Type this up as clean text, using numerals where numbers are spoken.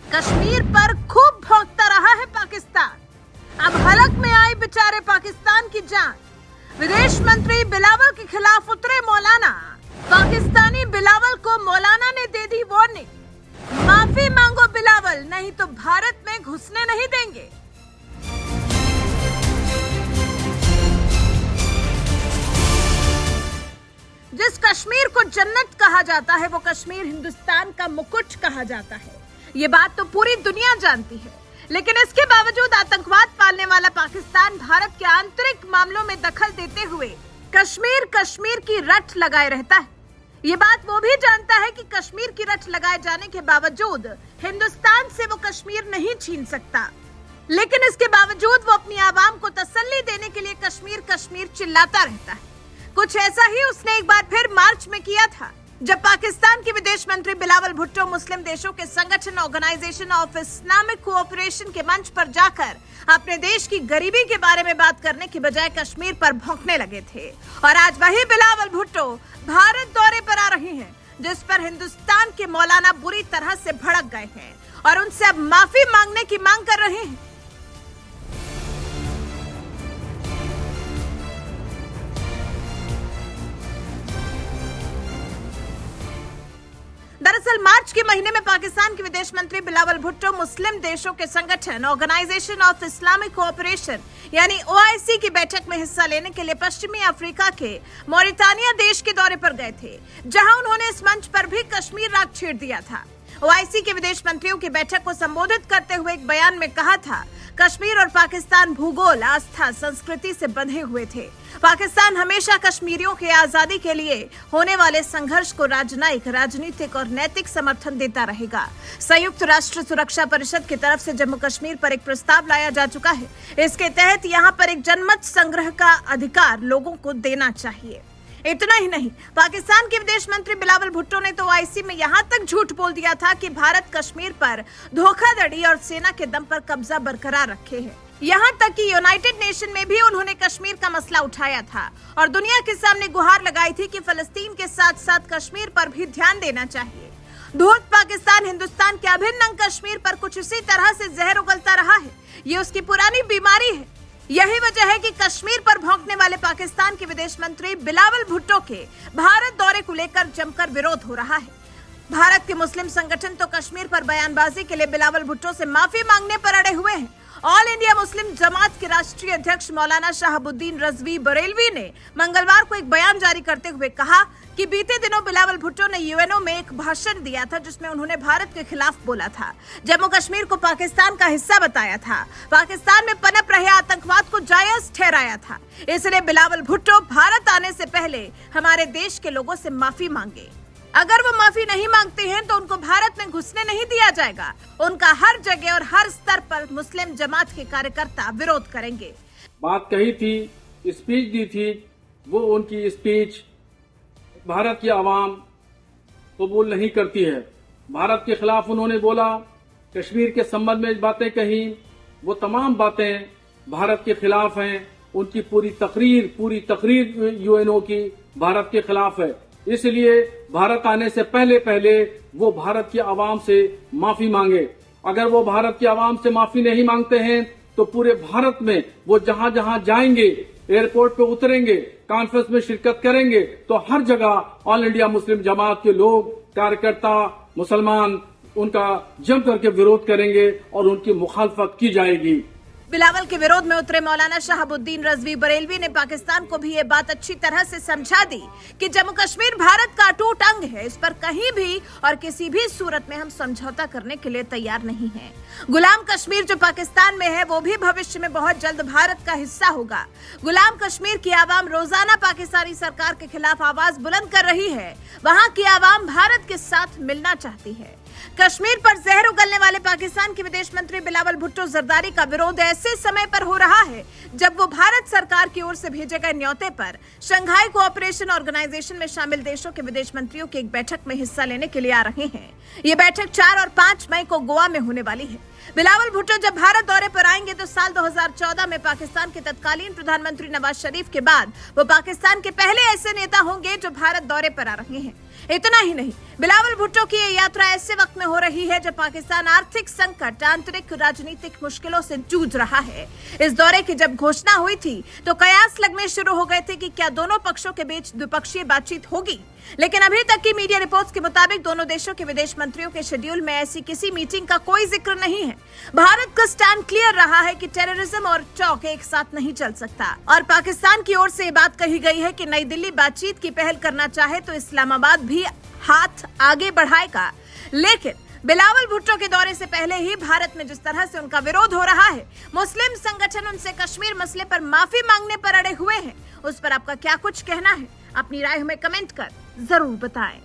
कश्मीर पर खूब भौंकता रहा है पाकिस्तान। अब हलक में आई बेचारे पाकिस्तान की जान। विदेश मंत्री बिलावल के खिलाफ उतरे मौलाना। पाकिस्तानी बिलावल को मौलाना ने दे दी वार्निंग। माफी मांगो बिलावल, नहीं तो भारत में घुसने नहीं देंगे। जिस कश्मीर को जन्नत कहा जाता है वो कश्मीर हिंदुस्तान का मुकुट कहा जाता है। ये बात तो पूरी दुनिया जानती है, लेकिन इसके बावजूद आतंकवाद पालने वाला पाकिस्तान भारत के आंतरिक मामलों में दखल देते हुए कश्मीर की रट लगाए रहता है। ये बात वो भी जानता है कि कश्मीर की रट लगाए जाने के बावजूद हिंदुस्तान से वो कश्मीर नहीं छीन सकता, लेकिन इसके बावजूद वो अपनी आवाम को तसल्ली देने के लिए कश्मीर कश्मीर चिल्लाता रहता है। कुछ ऐसा ही उसने एक बार फिर मार्च में किया था, जब पाकिस्तान के विदेश मंत्री बिलावल भुट्टो मुस्लिम देशों के संगठन ऑर्गेनाइजेशन ऑफ इस्लामिक कोऑपरेशन के मंच पर जाकर अपने देश की गरीबी के बारे में बात करने की बजाय कश्मीर पर भौंकने लगे थे। और आज वही बिलावल भुट्टो भारत दौरे पर आ रहे हैं, जिस पर हिंदुस्तान के मौलाना बुरी तरह से भड़क गए हैं और उनसे अब माफी मांगने की मांग कर रहे हैं। दरअसल मार्च के महीने में पाकिस्तान के विदेश मंत्री बिलावल भुट्टो मुस्लिम देशों के संगठन ऑर्गेनाइजेशन ऑफ इस्लामिक कोऑपरेशन यानी ओआईसी की बैठक में हिस्सा लेने के लिए पश्चिमी अफ्रीका के मोरिटानिया देश के दौरे पर गए थे, जहां उन्होंने इस मंच पर भी कश्मीर राग छेड़ दिया था। ओआईसी के विदेश मंत्रियों की बैठक को संबोधित करते हुए एक बयान में कहा था, कश्मीर और पाकिस्तान भूगोल, आस्था, संस्कृति से बंधे हुए थे। पाकिस्तान हमेशा कश्मीरियों के आजादी के लिए होने वाले संघर्ष को राजनयिक, राजनीतिक और नैतिक समर्थन देता रहेगा। संयुक्त राष्ट्र सुरक्षा परिषद की तरफ से जम्मू कश्मीर पर एक प्रस्ताव लाया जा चुका है। इसके तहत यहाँ पर एक जनमत संग्रह का अधिकार लोगों को देना चाहिए। इतना ही नहीं, पाकिस्तान के विदेश मंत्री बिलावल भुट्टो ने तो ओआईसी में यहाँ तक झूठ बोल दिया था कि भारत कश्मीर पर धोखाधड़ी और सेना के दम पर कब्जा बरकरार रखे है। यहाँ तक कि यूनाइटेड नेशन में भी उन्होंने कश्मीर का मसला उठाया था और दुनिया के सामने गुहार लगाई थी कि फलस्तीन के साथ साथ कश्मीर पर भी ध्यान देना चाहिए। धूर्त पाकिस्तान हिंदुस्तान के अभिन्न अंग कश्मीर पर कुछ इसी तरह से जहर उगलता रहा है। ये उसकी पुरानी बीमारी है। यही वजह है कि कश्मीर पर भौंकने वाले पाकिस्तान के विदेश मंत्री बिलावल भुट्टो के भारत दौरे को लेकर जमकर विरोध हो रहा है। भारत के मुस्लिम संगठन तो कश्मीर पर बयानबाजी के लिए बिलावल भुट्टो से माफी मांगने पर अड़े हुए हैं। ऑल इंडिया मुस्लिम जमात के राष्ट्रीय अध्यक्ष मौलाना शहाबुद्दीन रजवी बरेलवी ने मंगलवार को एक बयान जारी करते हुए कहा कि बीते दिनों बिलावल भुट्टो ने यूएनओ में एक भाषण दिया था, जिसमें उन्होंने भारत के खिलाफ बोला था, जम्मू कश्मीर को पाकिस्तान का हिस्सा बताया था, पाकिस्तान में पनप रहे आतंकवाद को जायज ठहराया था। इसलिए बिलावल भुट्टो भारत आने से पहले हमारे देश के लोगों से माफी मांगे। अगर वो माफी नहीं मांगते हैं तो उनको भारत में घुसने नहीं दिया जाएगा। उनका हर जगह और हर स्तर पर मुस्लिम जमात के कार्यकर्ता विरोध करेंगे। बात कही थी, स्पीच दी थी, वो उनकी स्पीच भारत की आवाम कबूल नहीं करती है। भारत के खिलाफ उन्होंने बोला, कश्मीर के संबंध में बातें कही, वो तमाम बातें भारत के खिलाफ हैं। उनकी पूरी तकरीर यूएनओ की भारत के खिलाफ है। इसलिए भारत आने से पहले वो भारत की आवाम से माफी मांगे। अगर वो भारत की आवाम से माफी नहीं मांगते हैं तो पूरे भारत में वो जहां जहां जाएंगे, एयरपोर्ट पे उतरेंगे, कॉन्फ्रेंस में शिरकत करेंगे, तो हर जगह ऑल इंडिया मुस्लिम जमात के लोग, कार्यकर्ता, मुसलमान उनका जम करके विरोध करेंगे और उनकी मुखालफत की जाएगी। बिलावल के विरोध में उतरे मौलाना शहाबुद्दीन रजवी बरेलवी ने पाकिस्तान को भी ये बात अच्छी तरह से समझा दी कि जम्मू कश्मीर भारत का अटूट अंग है। इस पर कहीं भी और किसी भी सूरत में हम समझौता करने के लिए तैयार नहीं हैं। गुलाम कश्मीर जो पाकिस्तान में है वो भी भविष्य में बहुत जल्द भारत का हिस्सा होगा। गुलाम कश्मीर की आवाम रोजाना पाकिस्तानी सरकार के खिलाफ आवाज बुलंद कर रही है। वहाँ की आवाम भारत के साथ मिलना चाहती है। कश्मीर पर जहर उगलने वाले पाकिस्तान के विदेश मंत्री बिलावल भुट्टो जरदारी का विरोध ऐसे समय पर हो रहा है जब वो भारत सरकार की ओर से भेजे गए न्योते पर शंघाई कोऑपरेशन ऑर्गेनाइजेशन में शामिल देशों के विदेश मंत्रियों की एक बैठक में हिस्सा लेने के लिए आ रहे हैं। ये बैठक 4 और 5 मई को गोवा में होने वाली है। बिलावल भुट्टो जब भारत दौरे पर आएंगे तो साल 2014 में पाकिस्तान के तत्कालीन प्रधानमंत्री नवाज शरीफ के बाद वो पाकिस्तान के पहले ऐसे नेता होंगे जो भारत दौरे पर आ रहे हैं। इतना ही नहीं, बिलावल भुट्टो की ये यात्रा ऐसे वक्त में हो रही है जब पाकिस्तान आर्थिक संकट, आंतरिक राजनीतिक मुश्किलों से जूझ रहा है। इस दौरे की जब घोषणा हुई थी तो कयास लगने शुरू हो गए थे कि क्या दोनों पक्षों के बीच द्विपक्षीय बातचीत होगी, लेकिन अभी तक की मीडिया रिपोर्ट्स के मुताबिक दोनों देशों के विदेश मंत्रियों के शेड्यूल में ऐसी किसी मीटिंग का कोई जिक्र नहीं है। भारत का स्टैंड क्लियर रहा है कि टेररिज्म और टॉक एक साथ नहीं चल सकता और पाकिस्तान की ओर से ये बात कही गई है कि नई दिल्ली बातचीत की पहल करना चाहे तो इस्लामाबाद भी हाथ आगे बढ़ाएगा। लेकिन बिलावल भुट्टो के दौरे से पहले ही भारत में जिस तरह से उनका विरोध हो रहा है, मुस्लिम संगठन उनसे कश्मीर मसले पर माफी मांगने पर अड़े हुए हैं, उस पर आपका क्या कुछ कहना है? अपनी राय हमें कमेंट कर जरूर बताएं।